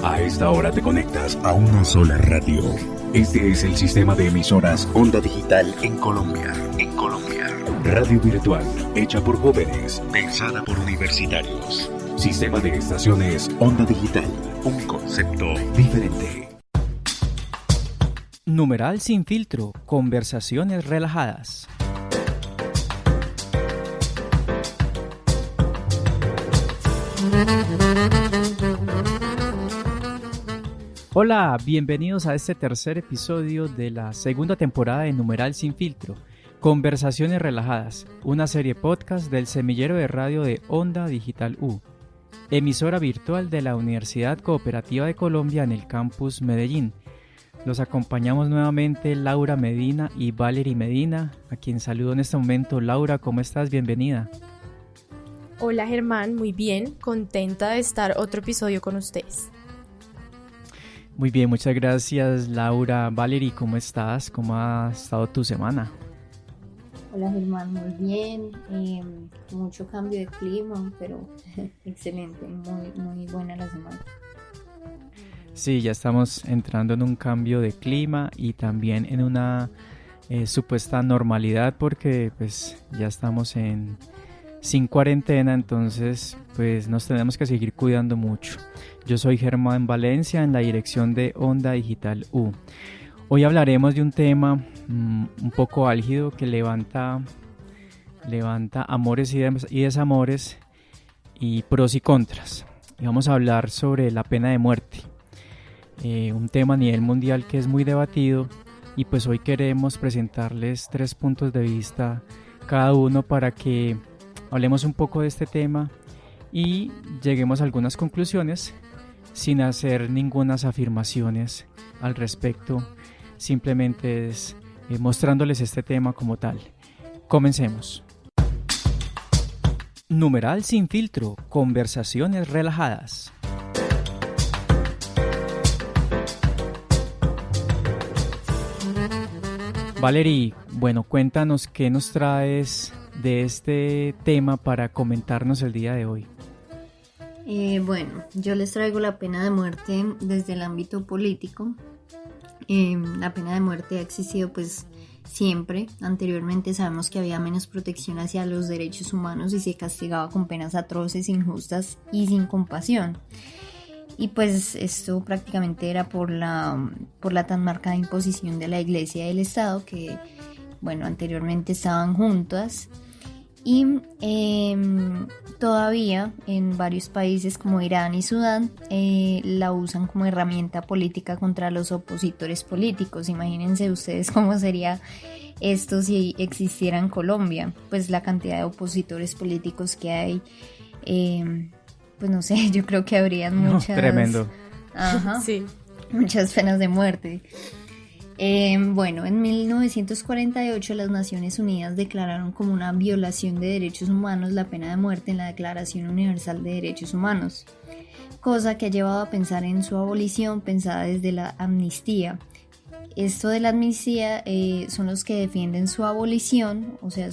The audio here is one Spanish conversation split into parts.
A esta hora te conectas a una sola radio. Este es el sistema de emisoras Onda Digital en Colombia. Radio virtual, hecha por jóvenes, pensada por universitarios. Sistema de estaciones Onda Digital, un concepto diferente. Numeral sin filtro, conversaciones relajadas. Hola, bienvenidos a este tercer episodio de la segunda temporada de Numeral sin filtro, conversaciones relajadas, una serie podcast del semillero de radio de Onda Digital U, emisora virtual de la Universidad Cooperativa de Colombia en el campus Medellín. Los acompañamos nuevamente Laura Medina y Valerie Medina, a quien saludo en este momento. Laura, ¿cómo estás? Bienvenida. Hola Germán, muy bien, contenta de estar otro episodio con ustedes. Muy bien, muchas gracias Laura. Valerie, ¿cómo estás? ¿Cómo ha estado tu semana? Hola Germán, muy bien, con mucho cambio de clima, pero excelente, muy buena la semana. Sí, ya estamos entrando en un cambio de clima y también en una supuesta normalidad porque pues ya estamos sin cuarentena, entonces pues nos tenemos que seguir cuidando mucho. Yo soy Germán Valencia en la dirección de Onda Digital U. Hoy hablaremos de un tema un poco álgido que levanta amores y desamores y pros y contras. Y vamos a hablar sobre la pena de muerte. Un tema a nivel mundial que es muy debatido y pues hoy queremos presentarles 3 puntos de vista cada uno para que hablemos un poco de este tema y lleguemos a algunas conclusiones sin hacer ninguna afirmaciones al respecto, simplemente es mostrándoles este tema como tal. Comencemos. Numeral sin filtro, conversaciones relajadas. Valerie, bueno, cuéntanos qué nos traes de este tema para comentarnos el día de hoy. Bueno, yo les traigo la pena de muerte desde el ámbito político. La pena de muerte ha existido pues siempre. Anteriormente sabemos que había menos protección hacia los derechos humanos y se castigaba con penas atroces, injustas y sin compasión. Y pues esto prácticamente era por la tan marcada imposición de la Iglesia y el Estado que, bueno, anteriormente estaban juntas. Y todavía en varios países como Irán y Sudán la usan como herramienta política contra los opositores políticos. Imagínense ustedes cómo sería esto si existiera en Colombia. Pues la cantidad de opositores políticos que hay, pues no sé, yo creo que habrían muchas... Tremendo. Ajá, Sí. muchas penas de muerte. Bueno, en 1948 las Naciones Unidas declararon como una violación de derechos humanos la pena de muerte en la Declaración Universal de Derechos Humanos, cosa que ha llevado a pensar en su abolición pensada desde la amnistía. Esto de la amnistía son los que defienden su abolición, o sea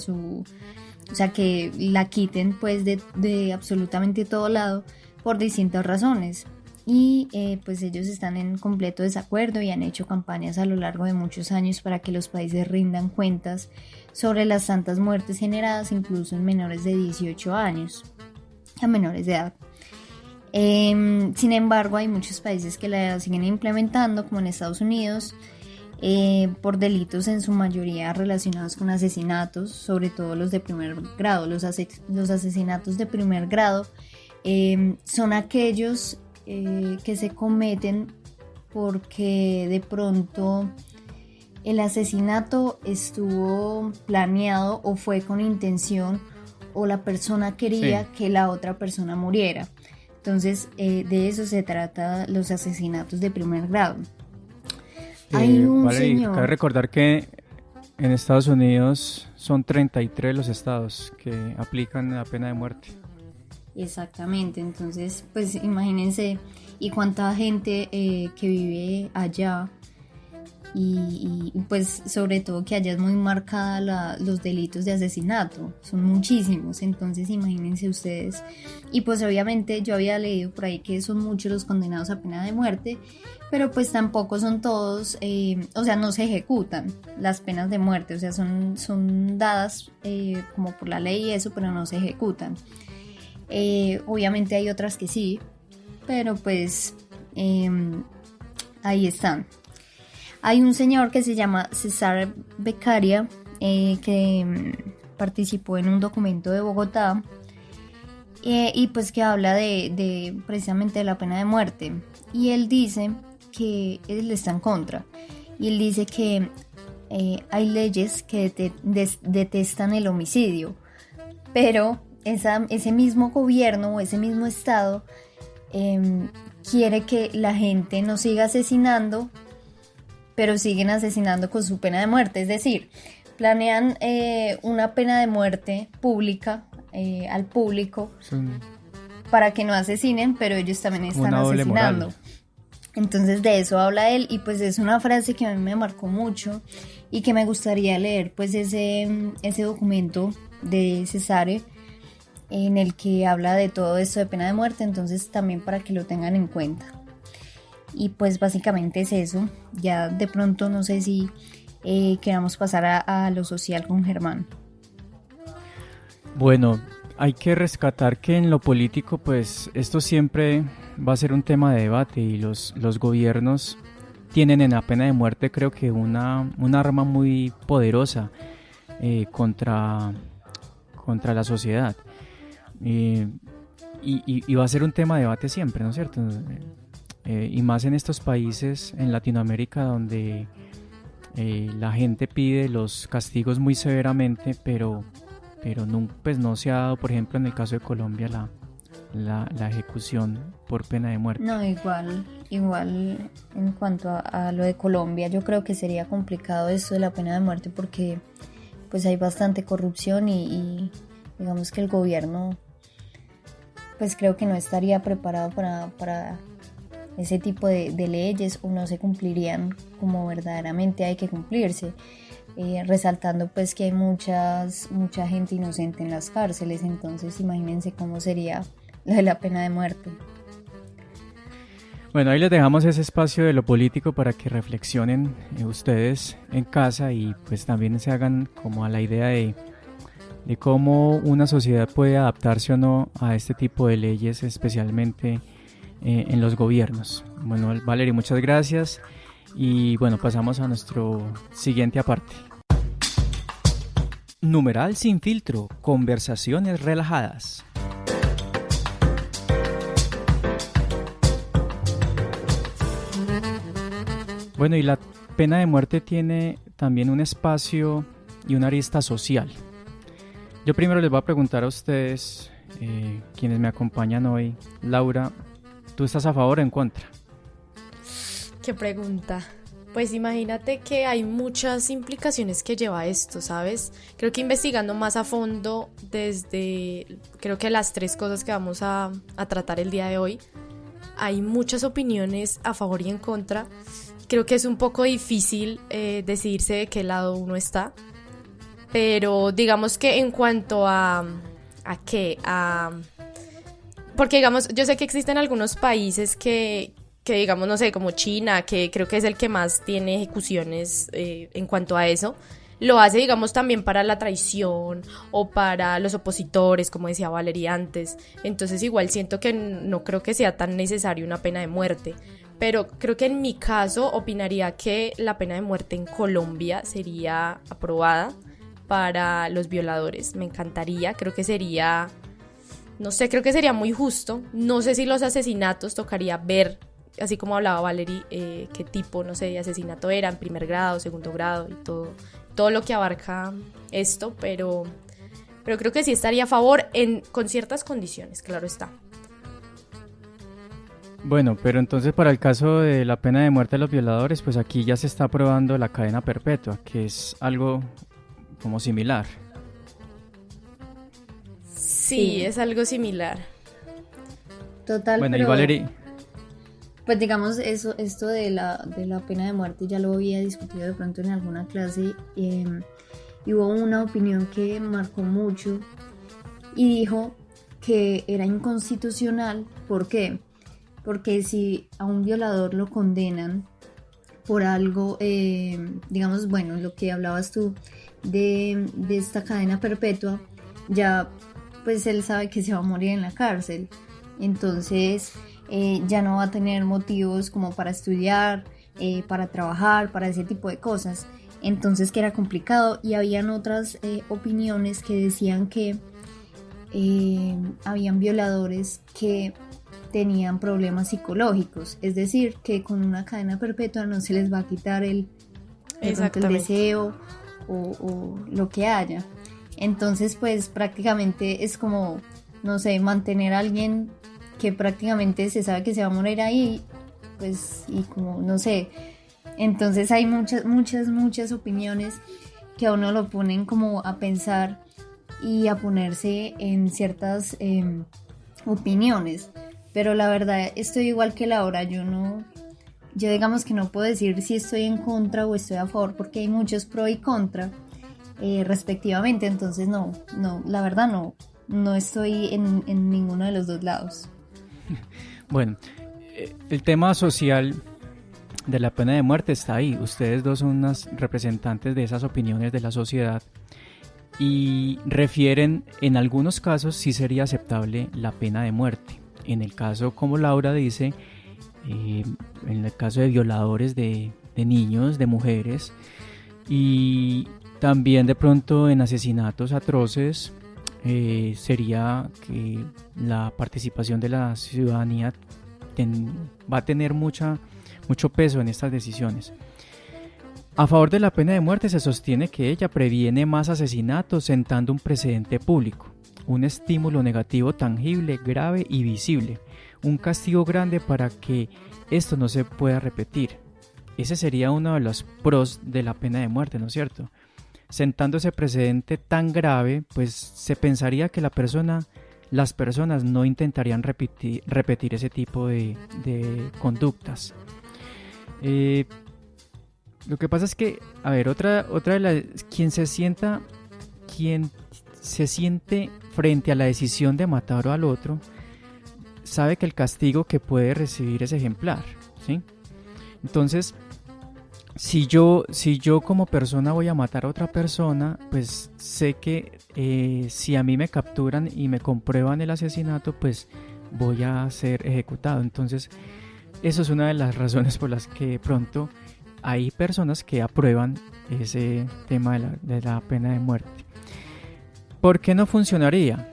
que la quiten pues de absolutamente todo lado por distintas razones. Y pues ellos están en completo desacuerdo y han hecho campañas a lo largo de muchos años para que los países rindan cuentas sobre las tantas muertes generadas incluso en menores de 18 años, a menores de edad. Sin embargo, hay muchos países que la siguen implementando, como en Estados Unidos, por delitos en su mayoría relacionados con asesinatos, sobre todo los de primer grado. Los asesinatos de primer grado son aquellos que se cometen porque de pronto el asesinato estuvo planeado o fue con intención o la persona quería que la otra persona muriera. Entonces de eso se trata los asesinatos de primer grado. Hay un señor... Cabe recordar que en Estados Unidos son 33 los estados que aplican la pena de muerte. Exactamente, entonces pues imagínense y cuánta gente que vive allá y pues sobre todo que allá es muy marcada los delitos de asesinato, son muchísimos, entonces imagínense ustedes. Y pues obviamente yo había leído por ahí que son muchos los condenados a pena de muerte, pero pues tampoco son todos, o sea, no se ejecutan las penas de muerte, o sea, son dadas como por la ley y eso, pero no se ejecutan. Obviamente hay otras que sí, pero pues ahí están. Hay un señor que se llama César Beccaria, que participó en un documento de Bogotá, y pues que habla de precisamente de la pena de muerte. Y él dice que él está en contra. Y él dice que hay leyes que detestan el homicidio, pero ese mismo gobierno o ese mismo estado quiere que la gente no siga asesinando, pero siguen asesinando con su pena de muerte. Es decir, planean una pena de muerte pública al público para que no asesinen, pero ellos también están asesinando. Moral. Entonces de eso habla él, y pues es una frase que a mí me marcó mucho y que me gustaría leer pues ese documento de Cesare en el que habla de todo esto de pena de muerte, entonces también para que lo tengan en cuenta. Y pues básicamente es eso. Ya de pronto no sé si queramos pasar a lo social con Germán. Bueno, hay que rescatar que en lo político pues esto siempre va a ser un tema de debate, y los gobiernos tienen en la pena de muerte creo que una arma muy poderosa contra la sociedad, y va a ser un tema de debate siempre, ¿no es cierto? Y más en estos países en Latinoamérica donde la gente pide los castigos muy severamente, pero no se ha dado, por ejemplo, en el caso de Colombia, la ejecución por pena de muerte. No, igual en cuanto a lo de Colombia, yo creo que sería complicado esto de la pena de muerte porque pues hay bastante corrupción y digamos que el gobierno pues creo que no estaría preparado para ese tipo de leyes, o no se cumplirían como verdaderamente hay que cumplirse, resaltando pues que hay mucha gente inocente en las cárceles. Entonces imagínense cómo sería lo de la pena de muerte. Bueno, ahí les dejamos ese espacio de lo político para que reflexionen ustedes en casa, y pues también se hagan como a la idea de cómo una sociedad puede adaptarse o no a este tipo de leyes, especialmente en los gobiernos. Bueno, Valerie, muchas gracias, y bueno, pasamos a nuestro siguiente aparte. Numeral sin filtro, conversaciones relajadas. Bueno, y la pena de muerte tiene también un espacio y una arista social. Yo primero les voy a preguntar a ustedes, quienes me acompañan hoy. Laura, ¿tú estás a favor o en contra? Qué pregunta. Pues imagínate que hay muchas implicaciones que lleva esto, ¿sabes? Creo que investigando más a fondo creo que las 3 cosas que vamos a tratar el día de hoy, hay muchas opiniones a favor y en contra. Creo que es un poco difícil decidirse de qué lado uno está, pero digamos que en cuanto porque digamos, yo sé que existen algunos países que digamos, no sé, como China, que creo que es el que más tiene ejecuciones en cuanto a eso, lo hace, digamos, también para la traición o para los opositores, como decía Valeria antes. Entonces igual siento que no creo que sea tan necesario una pena de muerte, pero creo que en mi caso opinaría que la pena de muerte en Colombia sería aprobada para los violadores. Me encantaría, creo que sería, no sé, creo que sería muy justo. No sé si los asesinatos tocaría ver, así como hablaba Valerie, qué tipo, no sé, de asesinato era, en primer grado, segundo grado y todo lo que abarca esto, pero creo que sí estaría a favor con ciertas condiciones, claro está. Bueno, pero entonces para el caso de la pena de muerte de los violadores, pues aquí ya se está aprobando la cadena perpetua, que es algo como similar. Sí, es algo similar. Total, bueno, pero... y Valerie... Pues digamos, esto de la pena de muerte ya lo había discutido de pronto en alguna clase, y hubo una opinión que marcó mucho y dijo que era inconstitucional. ¿Por qué? Porque si a un violador lo condenan por algo, digamos, bueno, lo que hablabas tú de esta cadena perpetua, ya pues él sabe que se va a morir en la cárcel. Entonces ya no va a tener motivos como para estudiar, para trabajar, para ese tipo de cosas. Entonces que era complicado, y habían otras opiniones que decían que habían violadores que tenían problemas psicológicos, es decir, que con una cadena perpetua no se les va a quitar el deseo o lo que haya. Entonces pues prácticamente es como, no sé, mantener a alguien que prácticamente se sabe que se va a morir ahí, pues, y como, no sé. Entonces hay muchas opiniones que a uno lo ponen como a pensar y a ponerse en ciertas opiniones, pero la verdad estoy igual que Laura. Yo digamos que no puedo decir si estoy en contra o estoy a favor, porque hay muchos pro y contra respectivamente. Entonces no, la verdad no estoy en ninguno de los dos lados. Bueno, el tema social de la pena de muerte está ahí. Ustedes dos son unas representantes de esas opiniones de la sociedad y refieren, en algunos casos sí sería aceptable la pena de muerte. En el caso, como Laura dice, en el caso de violadores de niños, de mujeres, y también de pronto en asesinatos atroces, sería que la participación de la ciudadanía va a tener mucho peso en estas decisiones. A favor de la pena de muerte se sostiene que ella previene más asesinatos, sentando un precedente público, un estímulo negativo tangible, grave y visible, un castigo grande para que esto no se pueda repetir. Ese sería uno de los pros de la pena de muerte, ¿no es cierto? Sentando ese precedente tan grave, pues se pensaría que las personas no intentarían repetir ese tipo de conductas. Lo que pasa es que, a ver, otra de las, quien se siente frente a la decisión de matar al otro, sabe que el castigo que puede recibir es ejemplar, ¿sí? Entonces, si yo como persona voy a matar a otra persona, pues sé que si a mí me capturan y me comprueban el asesinato, pues voy a ser ejecutado. Entonces, eso es una de las razones por las que de pronto hay personas que aprueban ese tema de la pena de muerte. ¿Por qué no funcionaría?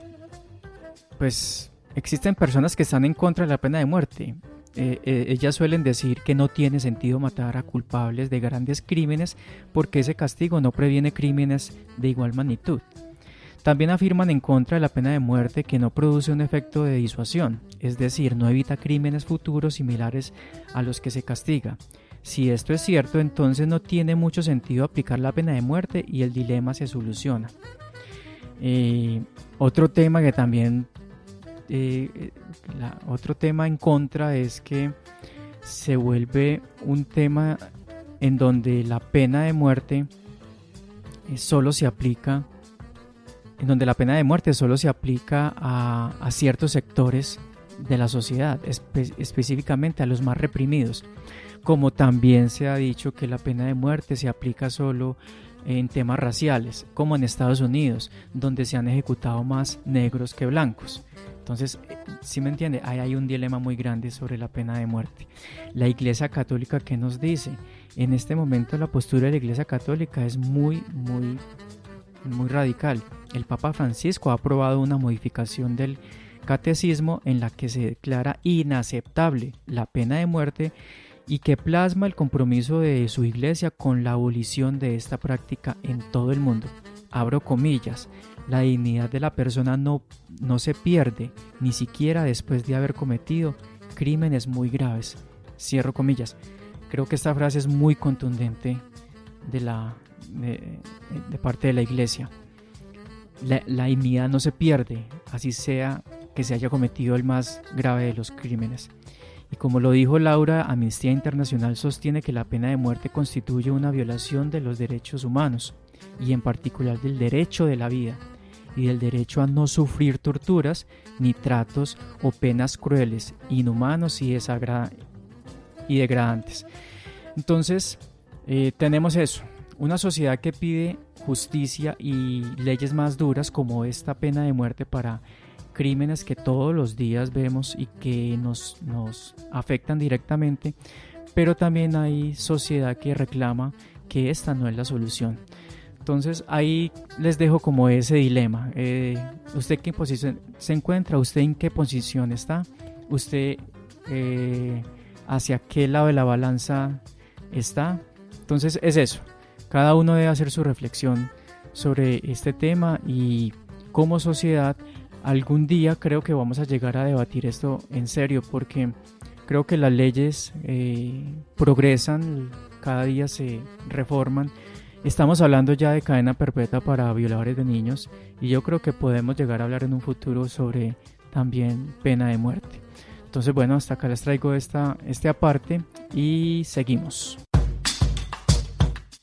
Pues existen personas que están en contra de la pena de muerte. Ellas suelen decir que no tiene sentido matar a culpables de grandes crímenes porque ese castigo no previene crímenes de igual magnitud. También afirman en contra de la pena de muerte que no produce un efecto de disuasión, es decir, no evita crímenes futuros similares a los que se castiga. Si esto es cierto, entonces no tiene mucho sentido aplicar la pena de muerte y el dilema se soluciona. Otro tema que también otro tema en contra es que se vuelve un tema en donde la pena de muerte solo se aplica a ciertos sectores de la sociedad, específicamente a los más reprimidos, como también se ha dicho que la pena de muerte se aplica solo en temas raciales, como en Estados Unidos, donde se han ejecutado más negros que blancos. Entonces, ¿sí me entiende? Ahí hay un dilema muy grande sobre la pena de muerte. La Iglesia Católica, ¿qué nos dice? En este momento la postura de la Iglesia Católica es muy radical. El Papa Francisco ha aprobado una modificación del catecismo en la que se declara inaceptable la pena de muerte y que plasma el compromiso de su Iglesia con la abolición de esta práctica en todo el mundo. Abro comillas. La dignidad de la persona no se pierde, ni siquiera después de haber cometido crímenes muy graves. Cierro comillas. Creo que esta frase es muy contundente de parte de la Iglesia. La dignidad no se pierde, así sea que se haya cometido el más grave de los crímenes. Y como lo dijo Laura, Amnistía Internacional sostiene que la pena de muerte constituye una violación de los derechos humanos, y en particular del derecho de la vida y del derecho a no sufrir torturas ni tratos o penas crueles, inhumanos y degradantes. Entonces, tenemos eso, una sociedad que pide justicia y leyes más duras como esta pena de muerte para crímenes que todos los días vemos y que nos afectan directamente, pero también hay sociedad que reclama que esta no es la solución. Entonces ahí les dejo como ese dilema. ¿Usted qué posición se encuentra? ¿Usted en qué posición está? ¿Usted hacia qué lado de la balanza está? Entonces es eso. Cada uno debe hacer su reflexión sobre este tema, y como sociedad algún día creo que vamos a llegar a debatir esto en serio, porque creo que las leyes progresan, cada día se reforman. Estamos hablando ya de cadena perpetua para violadores de niños, y yo creo que podemos llegar a hablar en un futuro sobre también pena de muerte. Entonces, bueno, hasta acá les traigo este aparte y seguimos.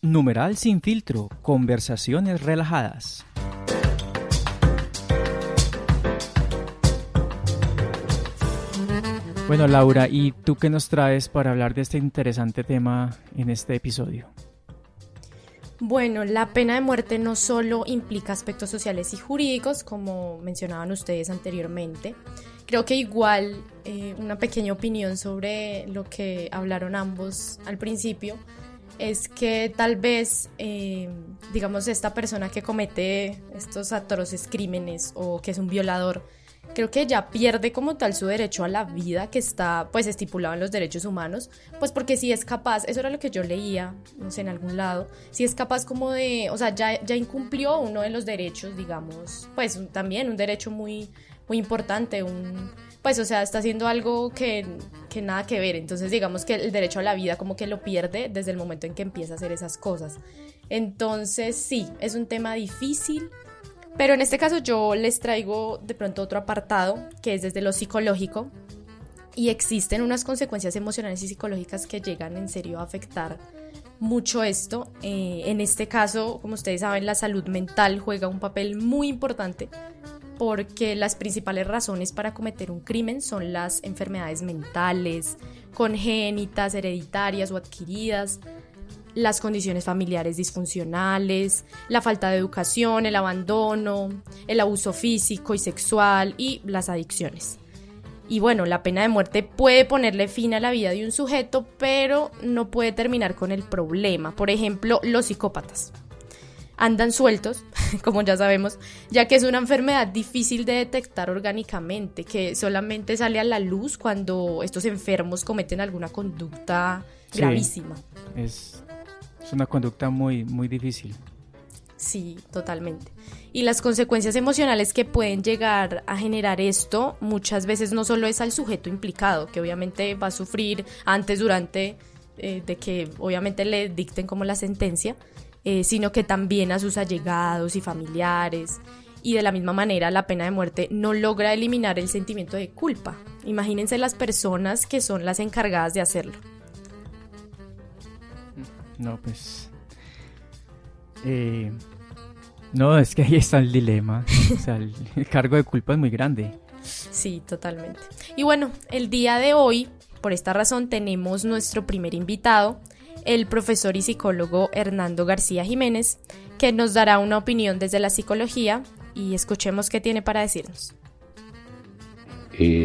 Numeral sin filtro, conversaciones relajadas. Bueno, Laura, ¿y tú qué nos traes para hablar de este interesante tema en este episodio? Bueno, la pena de muerte no solo implica aspectos sociales y jurídicos, como mencionaban ustedes anteriormente. Creo que igual una pequeña opinión sobre lo que hablaron ambos al principio es que tal vez, digamos, esta persona que comete estos atroces crímenes o que es un violador, creo que ya pierde como tal su derecho a la vida que está pues estipulado en los derechos humanos, pues porque si es capaz, eso era lo que yo leía, no sé, en algún lado, si es capaz como de, o sea, ya incumplió uno de los derechos, digamos, pues también un derecho muy, muy importante, pues o sea, está haciendo algo que nada que ver, entonces digamos que el derecho a la vida como que lo pierde desde el momento en que empieza a hacer esas cosas. Entonces sí, es un tema difícil. Pero en este caso yo les traigo de pronto otro apartado que es desde lo psicológico, y existen unas consecuencias emocionales y psicológicas que llegan en serio a afectar mucho esto. En este caso, como ustedes saben, la salud mental juega un papel muy importante porque las principales razones para cometer un crimen son las enfermedades mentales, congénitas, hereditarias o adquiridas, las condiciones familiares disfuncionales, la falta de educación, el abandono, el abuso físico y sexual y las adicciones. Y bueno, la pena de muerte puede ponerle fin a la vida de un sujeto, pero no puede terminar con el problema. Por ejemplo, los psicópatas andan sueltos, como ya sabemos, ya que es una enfermedad difícil de detectar orgánicamente, que solamente sale a la luz cuando estos enfermos cometen alguna conducta gravísima. Es una conducta muy, muy difícil. Sí, totalmente. Y las consecuencias emocionales que pueden llegar a generar esto muchas veces no solo es al sujeto implicado, que obviamente va a sufrir antes, durante, de que obviamente le dicten como la sentencia, sino que también a sus allegados y familiares. Y de la misma manera la pena de muerte no logra eliminar el sentimiento de culpa. Imagínense las personas que son las encargadas de hacerlo. No, pues... no, es que ahí está el dilema. O sea, el cargo de culpa es muy grande. Sí, totalmente. Y bueno, el día de hoy, por esta razón, tenemos nuestro primer invitado, el profesor y psicólogo Hernando García Jiménez, que nos dará una opinión desde la psicología, y escuchemos qué tiene para decirnos.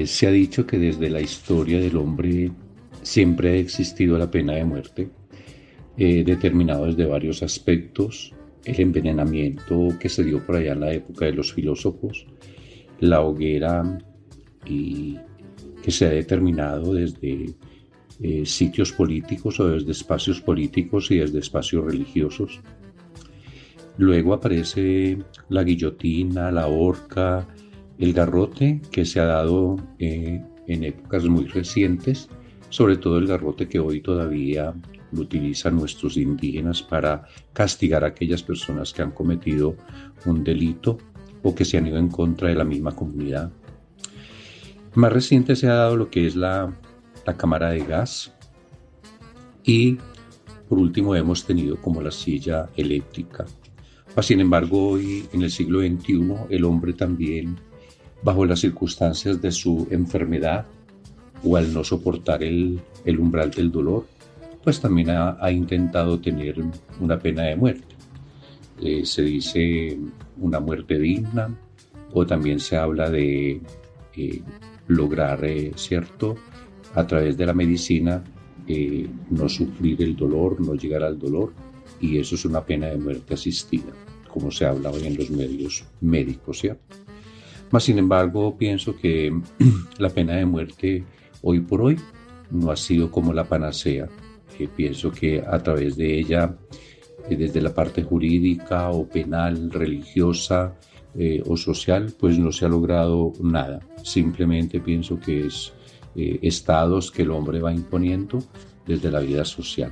Se ha dicho que desde la historia del hombre siempre ha existido la pena de muerte, determinado desde varios aspectos: el envenenamiento que se dio por allá en la época de los filósofos, la hoguera, y que se ha determinado desde sitios políticos o desde espacios políticos y desde espacios religiosos. Luego aparece la guillotina, la horca, el garrote, que se ha dado en épocas muy recientes, sobre todo el garrote que hoy todavía lo utilizan nuestros indígenas para castigar a aquellas personas que han cometido un delito o que se han ido en contra de la misma comunidad. Más reciente se ha dado lo que es la la cámara de gas y por último hemos tenido como la silla eléctrica. Sin embargo, hoy en el siglo XXI el hombre también, bajo las circunstancias de su enfermedad o al no soportar el umbral del dolor, pues también ha intentado tener una pena de muerte. Se dice una muerte digna, o también se habla de lograr, ¿cierto?, a través de la medicina, no sufrir el dolor, no llegar al dolor, y eso es una pena de muerte asistida, como se habla hoy en los medios médicos, ¿cierto? Sin embargo, pienso que la pena de muerte hoy por hoy no ha sido como la panacea. Pienso que a través de ella, desde la parte jurídica o penal, religiosa o social, pues no se ha logrado nada. Simplemente pienso que es estados que el hombre va imponiendo desde la vida social.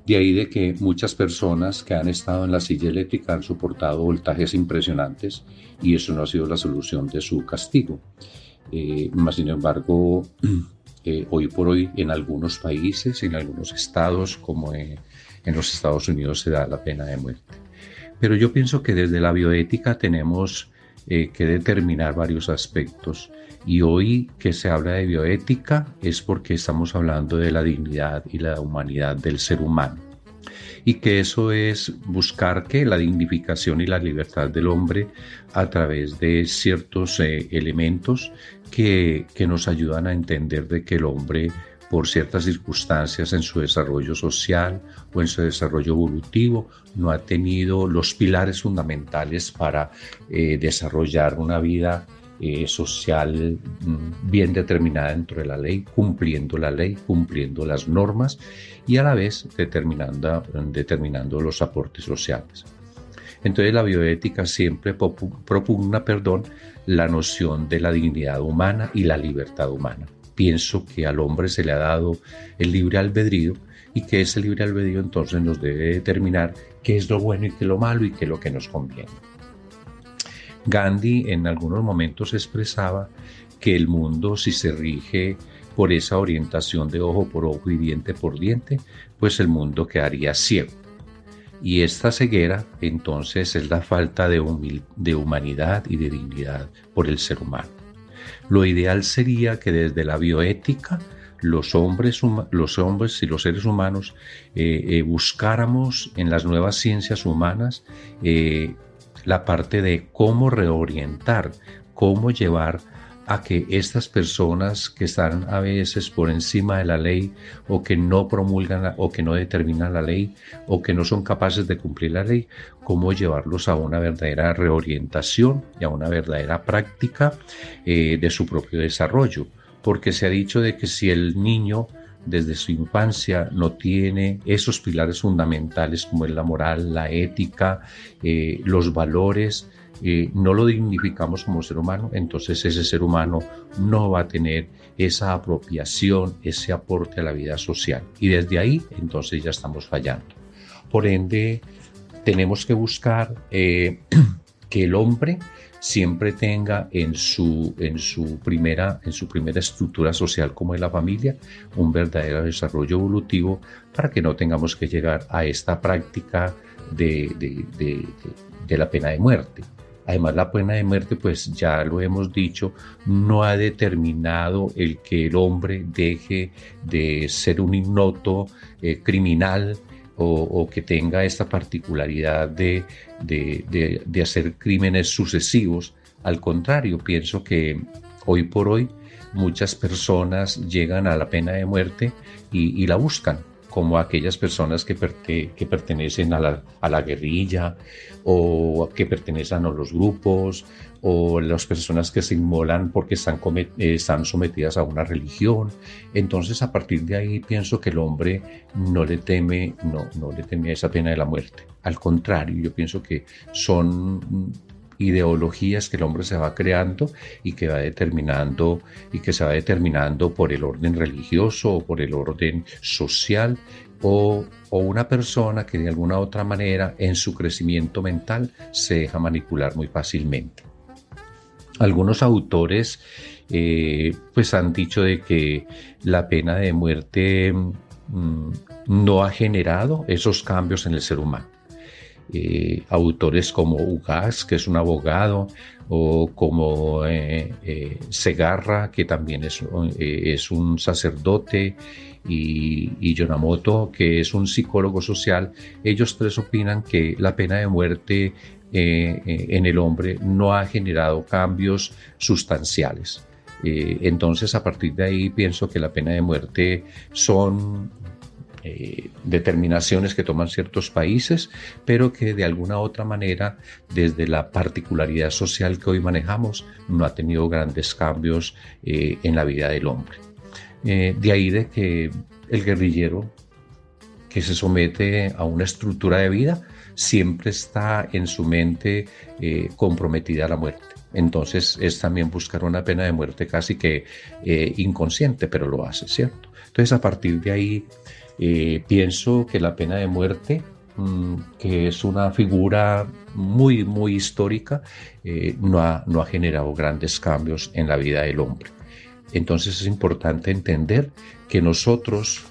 De ahí de que muchas personas que han estado en la silla eléctrica han soportado voltajes impresionantes y eso no ha sido la solución de su castigo. Sin embargo, hoy por hoy en algunos países, en algunos estados, como en los Estados Unidos, se da la pena de muerte. Pero yo pienso que desde la bioética tenemos que determinar varios aspectos. Y hoy que se habla de bioética es porque estamos hablando de la dignidad y la humanidad del ser humano. Y que eso es buscar que la dignificación y la libertad del hombre a través de ciertos elementos que nos ayudan a entender de que el hombre, por ciertas circunstancias en su desarrollo social o en su desarrollo evolutivo, no ha tenido los pilares fundamentales para desarrollar una vida social bien determinada dentro de la ley, cumpliendo las normas y a la vez determinando los aportes sociales. Entonces la bioética siempre propugna, la noción de la dignidad humana y la libertad humana. Pienso que al hombre se le ha dado el libre albedrío y que ese libre albedrío entonces nos debe determinar qué es lo bueno y qué es lo malo y qué es lo que nos conviene. Gandhi en algunos momentos expresaba que el mundo, si se rige por esa orientación de ojo por ojo y diente por diente, pues el mundo quedaría ciego. Y esta ceguera entonces es la falta de humanidad y de dignidad por el ser humano. Lo ideal sería que desde la bioética los hombres y los seres humanos buscáramos en las nuevas ciencias humanas la parte de cómo reorientar, cómo llevar a que estas personas que están a veces por encima de la ley o que no promulgan o que no determinan la ley o que no son capaces de cumplir la ley, cómo llevarlos a una verdadera reorientación y a una verdadera práctica de su propio desarrollo. Porque se ha dicho de que si el niño desde su infancia no tiene esos pilares fundamentales como es la moral, la ética, los valores, no lo dignificamos como ser humano, entonces ese ser humano no va a tener esa apropiación, ese aporte a la vida social. Y desde ahí, entonces ya estamos fallando. Por ende, tenemos que buscar que el hombre siempre tenga en su primera estructura social como es la familia un verdadero desarrollo evolutivo para que no tengamos que llegar a esta práctica de la pena de muerte. Además, la pena de muerte, pues ya lo hemos dicho, no ha determinado el que el hombre deje de ser un ignoto criminal o que tenga esta particularidad de hacer crímenes sucesivos. Al contrario, pienso que hoy por hoy muchas personas llegan a la pena de muerte y la buscan, como aquellas personas que pertenecen a la guerrilla o que pertenecen a los grupos o las personas que se inmolan porque están sometidas a una religión. Entonces, a partir de ahí pienso que el hombre no le teme a esa pena de la muerte. Al contrario, yo pienso que son ideologías que el hombre se va creando y que se va determinando por el orden religioso o por el orden social o una persona que de alguna otra manera en su crecimiento mental se deja manipular muy fácilmente. Algunos autores pues han dicho de que la pena de muerte no ha generado esos cambios en el ser humano. Autores como Ugas, que es un abogado, o como Segarra, que también es un sacerdote, y Yonamoto, que es un psicólogo social, ellos tres opinan que la pena de muerte en el hombre no ha generado cambios sustanciales. Entonces, a partir de ahí pienso que la pena de muerte son determinaciones que toman ciertos países, pero que de alguna u otra manera, desde la particularidad social que hoy manejamos, no ha tenido grandes cambios en la vida del hombre. De ahí de que el guerrillero que se somete a una estructura de vida siempre está en su mente comprometida a la muerte. Entonces es también buscar una pena de muerte casi que inconsciente, pero lo hace, ¿cierto? Entonces, a partir de ahí pienso que la pena de muerte, que es una figura muy, muy histórica, no ha generado grandes cambios en la vida del hombre. Entonces es importante entender que nosotros,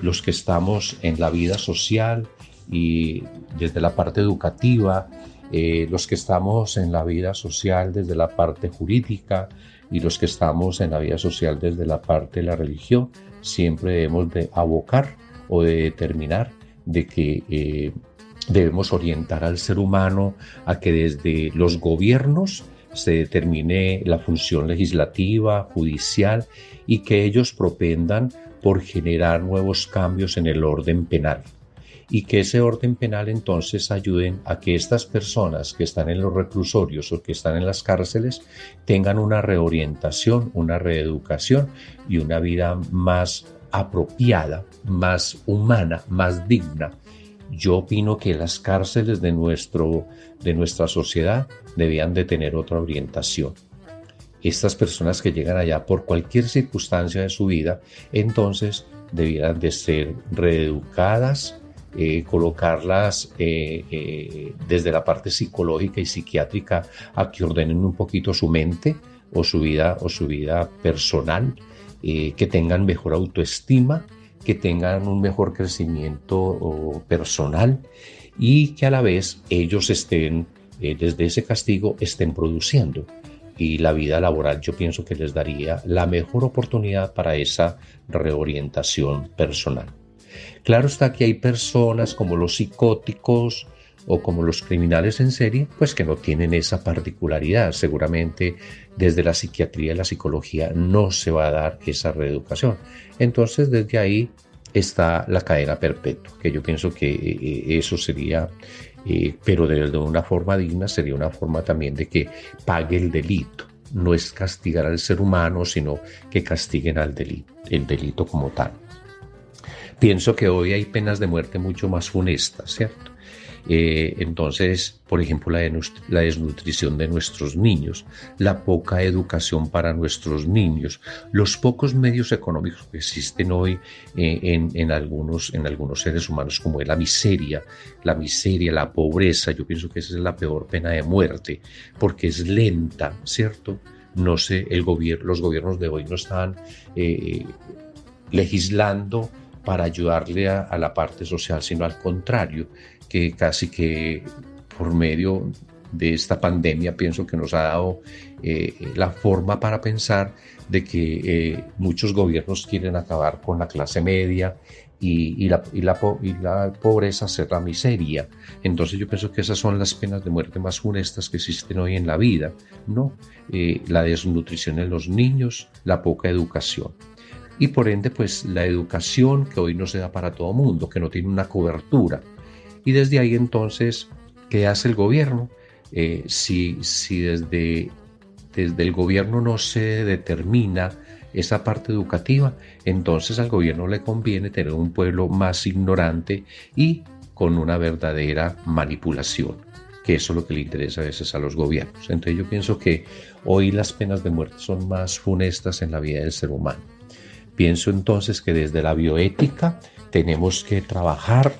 los que estamos en la vida social y desde la parte educativa, los que estamos en la vida social desde la parte jurídica y los que estamos en la vida social desde la parte de la religión, siempre debemos de abocar o de determinar de que debemos orientar al ser humano a que desde los gobiernos se determine la función legislativa, judicial, y que ellos propendan por generar nuevos cambios en el orden penal, y que ese orden penal entonces ayuden a que estas personas que están en los reclusorios o que están en las cárceles tengan una reorientación, una reeducación y una vida más apropiada, más humana, más digna. Yo opino que las cárceles de nuestra sociedad debían de tener otra orientación. Estas personas que llegan allá por cualquier circunstancia de su vida, entonces debieran de ser reeducadas, colocarlas desde la parte psicológica y psiquiátrica a que ordenen un poquito su mente o su vida personal, que tengan mejor autoestima, que tengan un mejor crecimiento personal, y que a la vez ellos estén, desde ese castigo, estén produciendo. Y la vida laboral yo pienso que les daría la mejor oportunidad para esa reorientación personal. Claro está que hay personas como los psicóticos o como los criminales en serie, pues que no tienen esa particularidad. Seguramente desde la psiquiatría y la psicología no se va a dar esa reeducación. Entonces desde ahí está la cadena perpetua, que yo pienso que eso sería, pero de una forma digna, sería una forma también de que pague el delito. No es castigar al ser humano, sino que castiguen al delito, el delito como tal. Pienso que hoy hay penas de muerte mucho más funestas, ¿cierto? Entonces, por ejemplo, la desnutrición de nuestros niños, la poca educación para nuestros niños, los pocos medios económicos que existen hoy en algunos seres humanos, como es la miseria, la pobreza. Yo pienso que esa es la peor pena de muerte, porque es lenta, ¿cierto? No sé, los gobiernos de hoy no están legislando para ayudarle a la parte social, sino al contrario, que casi que por medio de esta pandemia pienso que nos ha dado la forma para pensar de que muchos gobiernos quieren acabar con la clase media y la pobreza, hacer la miseria. Entonces yo pienso que esas son las penas de muerte más funestas que existen hoy en la vida, ¿no? La desnutrición en los niños, la poca educación. Y por ende, pues la educación que hoy no se da para todo mundo, que no tiene una cobertura. Y desde ahí entonces, ¿qué hace el gobierno? Si desde el gobierno no se determina esa parte educativa, entonces al gobierno le conviene tener un pueblo más ignorante y con una verdadera manipulación, que eso es lo que le interesa a veces a los gobiernos. Entonces yo pienso que hoy las penas de muerte son más funestas en la vida del ser humano. Pienso entonces que desde la bioética tenemos que trabajar,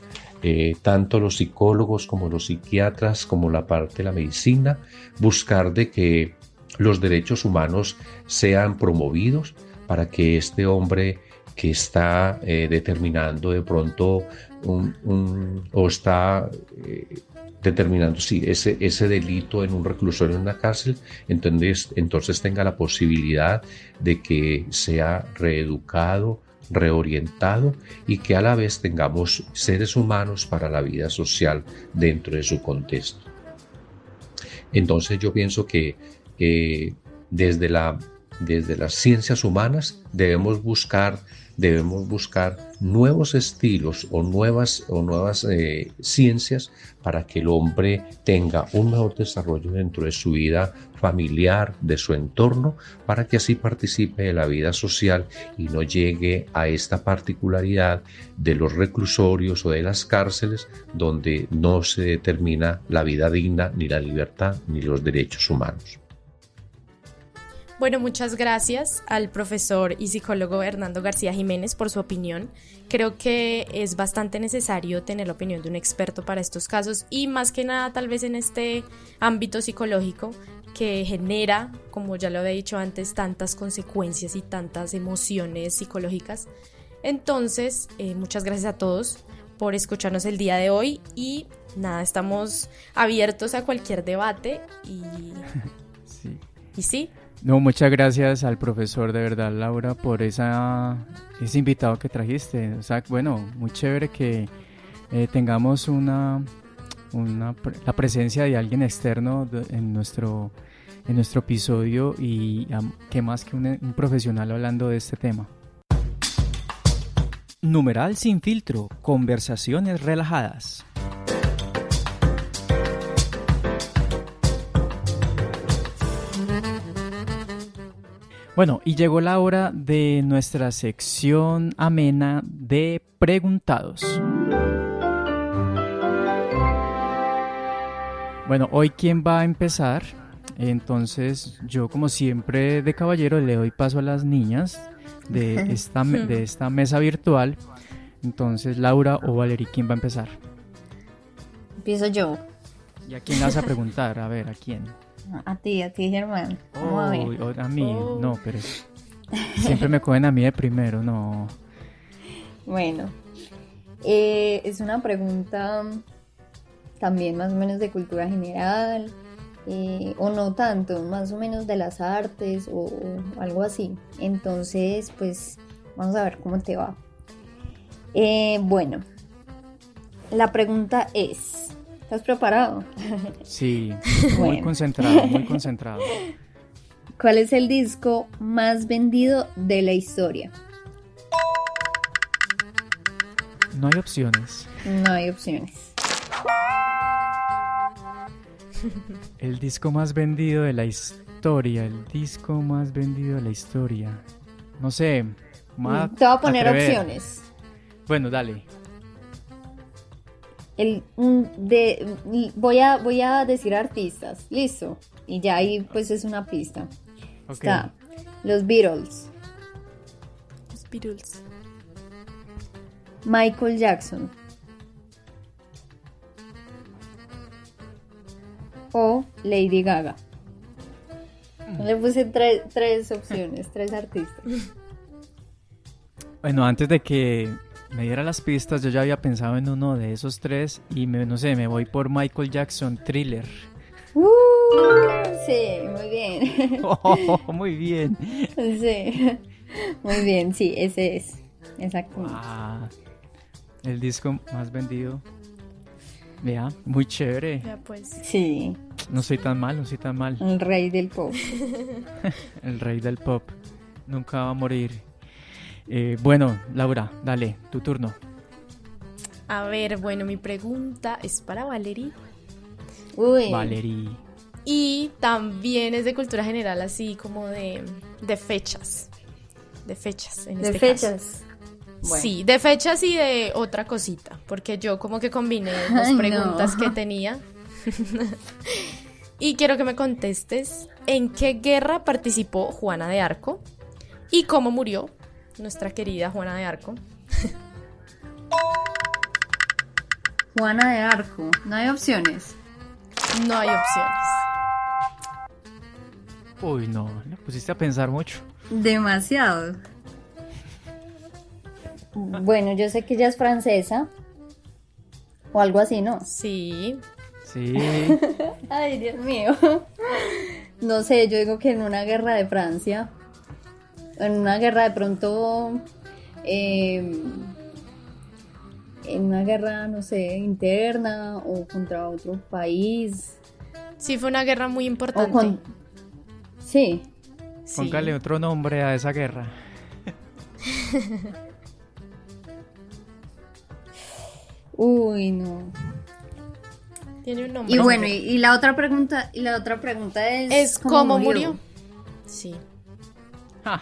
tanto los psicólogos como los psiquiatras, como la parte de la medicina, buscar de que los derechos humanos sean promovidos para que este hombre que está determinando de pronto o está determinando ese delito en un reclusorio, en una cárcel, entonces tenga la posibilidad de que sea reeducado, reorientado, y que a la vez tengamos seres humanos para la vida social dentro de su contexto. Entonces yo pienso que desde las ciencias humanas debemos buscar nuevos estilos o nuevas ciencias para que el hombre tenga un mejor desarrollo dentro de su vida familiar, de su entorno, para que así participe de la vida social y no llegue a esta particularidad de los reclusorios o de las cárceles, donde no se determina la vida digna, ni la libertad, ni los derechos humanos. Bueno, muchas gracias al profesor y psicólogo Hernando García Jiménez por su opinión. Creo que es bastante necesario tener la opinión de un experto para estos casos y más que nada tal vez en este ámbito psicológico que genera, como ya lo había dicho antes, tantas consecuencias y tantas emociones psicológicas. Entonces, muchas gracias a todos por escucharnos el día de hoy y nada, estamos abiertos a cualquier debate Sí. Y sí. No, muchas gracias al profesor, de verdad, Laura, por ese invitado que trajiste. O sea, bueno, muy chévere que tengamos la presencia de alguien externo en nuestro episodio y que más que un profesional hablando de este tema. Numeral sin filtro, conversaciones relajadas. Bueno, y llegó la hora de nuestra sección amena de preguntados. Bueno, hoy ¿quién va a empezar? Entonces yo, como siempre de caballero, le doy paso a las niñas de esta mesa virtual. Entonces, Laura o Valerie, ¿quién va a empezar? Empiezo yo. ¿Y a quién vas a preguntar? A ver, ¿a quién? A ti, Germán. Vamos a ver. A mí, no, pero siempre me cogen a mí de primero, no. Bueno, es una pregunta también más o menos de cultura general, o no tanto, más o menos de las artes o algo así. Entonces, pues, vamos a ver cómo te va. Bueno, la pregunta es... ¿Estás preparado? Sí, Bueno. muy concentrado, muy concentrado. ¿Cuál es el disco más vendido de la historia? No hay opciones. No hay opciones. El disco más vendido de la historia, No sé, Te voy a poner opciones. Bueno, dale. Voy a decir artistas, listo, y ya ahí pues es una pista. Okay. Está los Beatles, Michael Jackson o Lady Gaga. Le puse tres opciones, tres artistas. Bueno, antes de que me diera las pistas, yo ya había pensado en uno de esos tres y me voy por Michael Jackson, Thriller. Sí, muy bien. Oh, muy bien. Sí, muy bien, sí, ese es. Exactamente. El disco más vendido. Vea, muy chévere. Ya pues. Sí. No soy tan mal. El rey del pop. El rey del pop. Nunca va a morir. Bueno, Laura, dale, tu turno. A ver, bueno, mi pregunta es para Valerie. Uy. Valerie. Y también es de cultura general, así como de fechas. De fechas, en este caso. Bueno. Sí, de fechas y de otra cosita, porque yo como que combiné dos preguntas que tenía. Y quiero que me contestes, ¿en qué guerra participó Juana de Arco? ¿Y cómo murió nuestra querida Juana de Arco? Juana de Arco, no hay opciones. No hay opciones. Uy, no, me pusiste a pensar mucho. Demasiado. Bueno, yo sé que ella es francesa o algo así, ¿no? Sí. Sí, Ay, Dios mío. No sé, yo digo que en una guerra de Francia, en una guerra de pronto, en una guerra, no sé, interna o contra otro país. Sí, fue una guerra muy O importante. con... Sí. Sí. póngale otro nombre a esa guerra. Uy, no. Tiene un nombre. Y bueno, y la otra pregunta, es ¿cómo murió? Sí. Ah,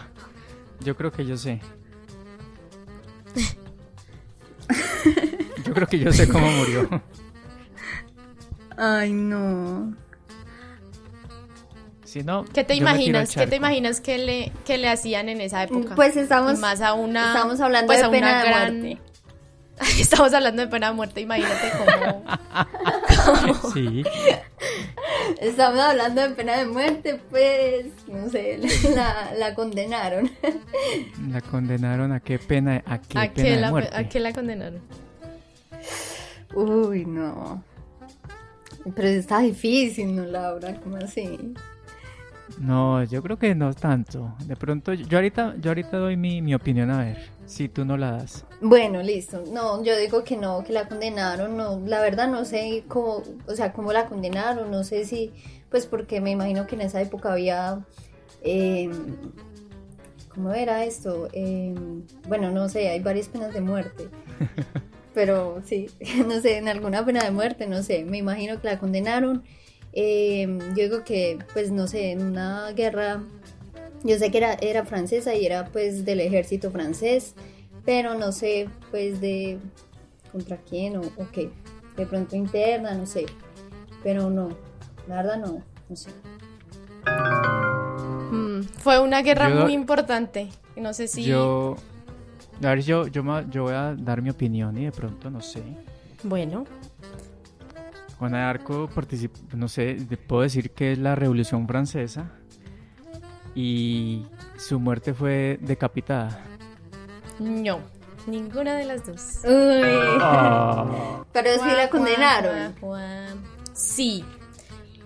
yo creo que yo sé. Yo creo que yo sé cómo murió. Ay, no. Si no, ¿Qué te yo me tiro al imaginas? ¿Qué charco. te imaginas que le hacían en esa época? Pues estamos, Y más a una, estamos hablando pues de a pena una de gran- muerte. Estamos hablando de pena de muerte, imagínate cómo. Sí, Estamos hablando de pena de muerte, pues, no sé, la condenaron. la condenaron a qué pena, a qué ¿A pena qué, de muerte. ¿A qué la condenaron? Uy, no. Pero está difícil, ¿no, Laura? ¿Cómo así? No, yo creo que no tanto. De pronto, yo ahorita doy mi opinión a ver, si tú no la das. Bueno, listo. No, yo digo que no, que la condenaron. No, la verdad no sé cómo, o sea, cómo la condenaron. No sé si, pues porque me imagino que en esa época había, ¿cómo era esto? Bueno, no sé, hay varias penas de muerte. Pero sí, no sé, en alguna pena de muerte, no sé, me imagino que la condenaron. Yo digo que, pues no sé, en una guerra, yo sé que era francesa y era pues del ejército francés, pero no sé pues de contra quién o qué, de pronto interna, no sé, pero no, la verdad no sé. Fue una guerra Yo- muy importante. No sé si. A ver, yo voy a dar mi opinión y de pronto, no sé. Bueno, Juana de Arco participó, no sé, puedo decir que es la Revolución Francesa y su muerte fue decapitada. no. Ninguna de las dos. Uy, Ah, pero sí la condenaron. Sí.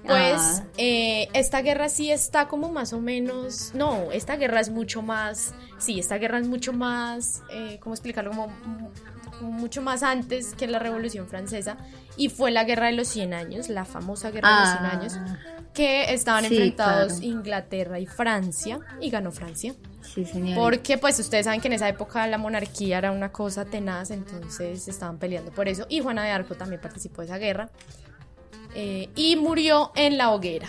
Pues Ah. esta guerra sí está como más o menos. No, esta guerra es mucho más. Sí, esta guerra es mucho más. ¿Cómo explicarlo? Como mucho más antes que la Revolución Francesa. Y fue la guerra de los 100 años, la famosa guerra de los 100 años, que estaban Sí, enfrentados claro. Inglaterra y Francia. Y ganó Francia. Sí, señor. Porque pues ustedes saben que en esa época la monarquía era una cosa tenaz, entonces estaban peleando por eso. Y Juana de Arco también participó de esa guerra. Y murió en la hoguera.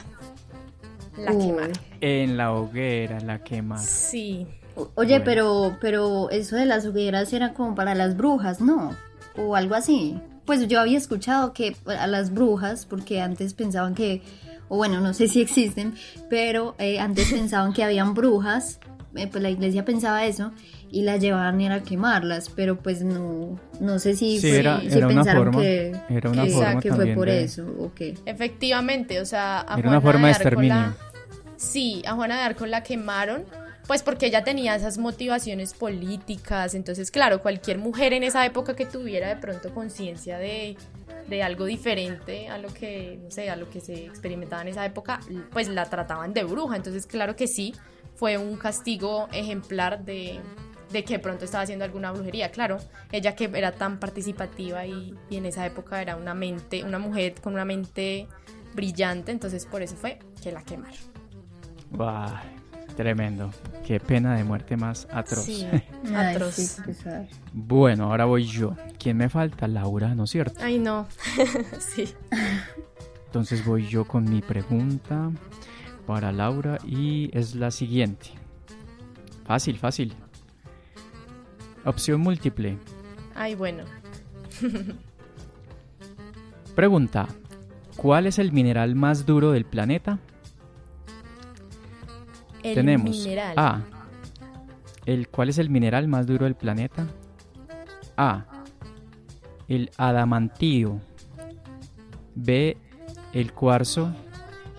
La Uy. quemaron. en la hoguera, la quemaron. Sí. Oye, Bueno. pero eso de las hogueras era como para las brujas, ¿no? O algo así. Pues yo había escuchado que a las brujas, porque antes pensaban que, o bueno, no sé si existen, pero antes pensaban que habían brujas, pues la iglesia pensaba eso, y las llevaban era a quemarlas, pero pues no sé si, Sí, fue- era si una pensaron forma, que, era una que- forma que fue también por de- eso, o qué. Efectivamente, o sea, a Era una forma de exterminio. Sí, a Juana de Arco la quemaron, pues porque ella tenía esas motivaciones políticas, entonces claro, cualquier mujer en esa época que tuviera de pronto conciencia de algo diferente a lo que, no sé, a lo que se experimentaba en esa época, pues la trataban de bruja, entonces claro que sí, fue un castigo ejemplar de que de pronto estaba haciendo alguna brujería, claro, ella que era tan participativa y en esa época era una mujer con una mente brillante, entonces por eso fue que la quemaron. Guau, tremendo. Qué pena de muerte más atroz. Sí, Ay, atroz. sí, qué pesar. Bueno, ahora voy yo. ¿Quién me falta? Laura, ¿no es cierto? Ay, no. Sí. Entonces voy yo con mi pregunta para Laura y es la siguiente. Fácil, fácil. Opción múltiple. Ay, bueno. Pregunta. ¿Cuál es el mineral más duro del planeta? El Tenemos mineral. A. ¿Cuál es el mineral más duro del planeta? A. El adamantido. B. El cuarzo.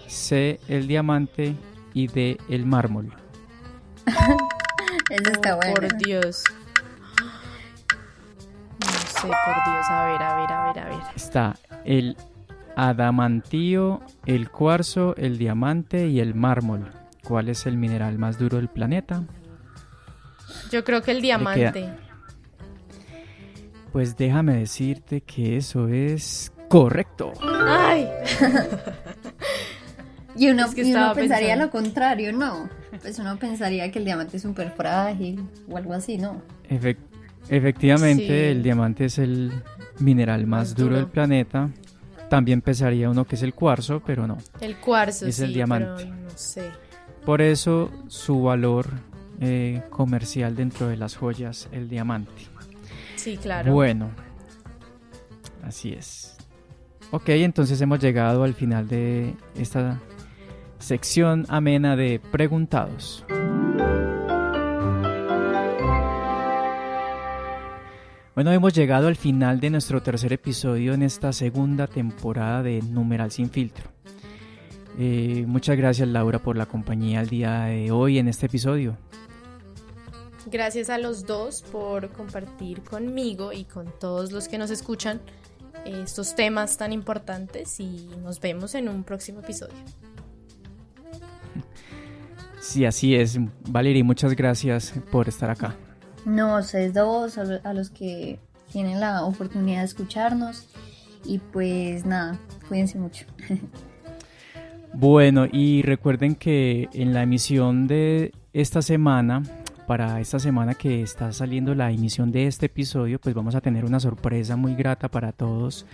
C. El diamante. y de el mármol? Eso está bueno. Por Dios. No sé, por Dios. A ver. Está el adamantío, el cuarzo, el diamante y el mármol. ¿Cuál es el mineral más duro del planeta? Yo creo que el diamante. Pues déjame decirte que eso es correcto. ¡Ay! Y uno, Es que y uno estaba pensaría pensando. lo contrario, ¿no? Pues uno pensaría que el diamante es súper frágil o algo así, ¿no? Efectivamente, Sí. el diamante es el mineral más Más duro duro. del planeta. También pensaría uno que es el cuarzo, pero no. El cuarzo, Es sí, el diamante. pero no sé. Por eso su valor comercial dentro de las joyas, el diamante. Sí, claro. Bueno, así es. Ok, entonces hemos llegado al final de esta sección amena de preguntados. Bueno, hemos llegado al final de nuestro tercer episodio en esta segunda temporada de Numeral Sin Filtro. Muchas gracias, Laura, por la compañía el día de hoy en este episodio. Gracias a los dos por compartir conmigo y con todos los que nos escuchan estos temas tan importantes y nos vemos en un próximo episodio. Sí, así es. Valerie, muchas gracias por estar acá. No, ustedes dos, a los que tienen la oportunidad de escucharnos. Y pues nada, cuídense mucho. Bueno, y recuerden que en la emisión de esta semana, para esta semana que está saliendo la emisión de este episodio, pues vamos a tener una sorpresa muy grata para todos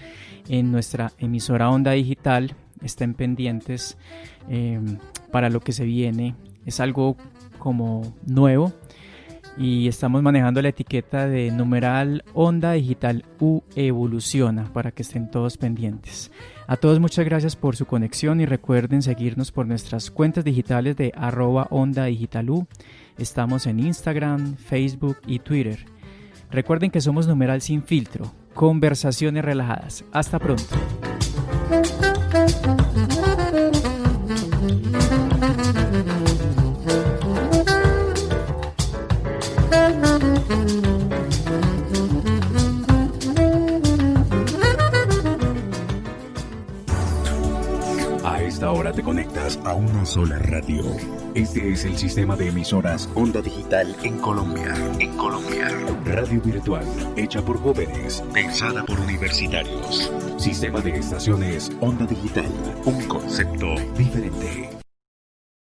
en nuestra emisora Onda Digital. Estén pendientes para lo que se viene. Es algo como nuevo y estamos manejando la etiqueta de numeral Onda Digital U evoluciona para que estén todos pendientes. A todos muchas gracias por su conexión y recuerden seguirnos por nuestras cuentas digitales de @OndaDigitalU. Estamos en Instagram, Facebook y Twitter. Recuerden que somos Numeral Sin Filtro, conversaciones relajadas. Hasta pronto. A esta hora te conectas a una sola radio. Este es el sistema de emisoras Onda Digital en Colombia. En Colombia. Radio virtual, hecha por jóvenes, pensada por universitarios. Sistema de estaciones Onda Digital. Un concepto diferente.